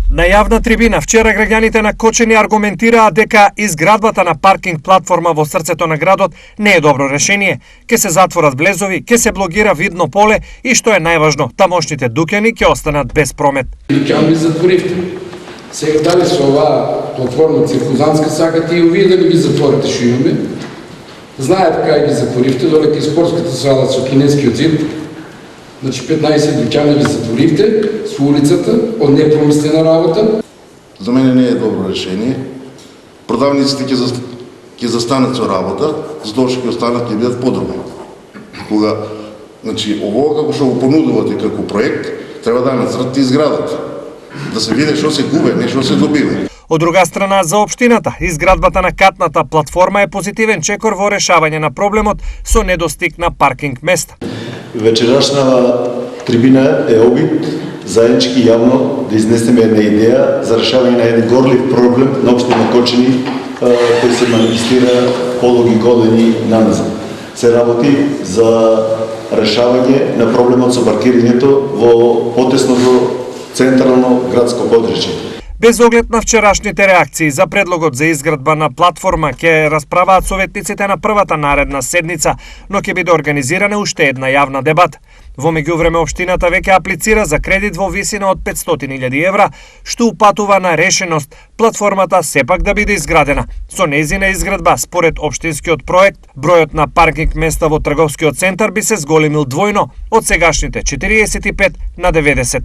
На јавна трибина вчера граѓаните на Кочани аргументираа дека изградбата на паркинг платформа во срцето на градот не е добро решение. Ке се затворат влезови, ке се блокира видно поле и што е најважно, тамошните дуќани ќе останат без промет. Дуќан ви затворивте. Сега дали со оваа платформа циркузантска сакате и овие да ги затворите што имаме. Знаете кај ги затворивте, доле кај спортската зала со кинескиот зид. Значи 15 дуќани ги затворивте со улицата од непромислена работа. За мене не е добро решение. Продавниците ќе застанат со работа, затоа што ќе останат ќе бидат подробни. Кога, значи, ово како што го понудувате како проект, треба да нацртате изградата. Да се види што се губе, не што се добива. Од друга страна, за општината, изградбата на катната платформа е позитивен чекор во решавање на проблемот со недостиг на паркинг места. Вечерашна трибина е обид заеднички јавно да изнесеме една идеја за решавање на еден горлив проблем на општина Кочани кој се манифестира полуги години наназад. Се работи за решавање на проблемот со паркирањето во потесното централно градско подрачје. Без оглед на вчерашните реакции за предлогот за изградба на платформа ќе расправаат советниците на првата наредна седница, но ќе биде организирана уште една јавна дебата. Во меѓувреме општината веќе аплицира за кредит во висина од 500.000 евра, што упатува на решеност платформата сепак да биде изградена. Со нејзина изградба, според општинскиот проект, бројот на паркинг места во трговскиот центар би се зголемил двојно од сегашните 45 на 90.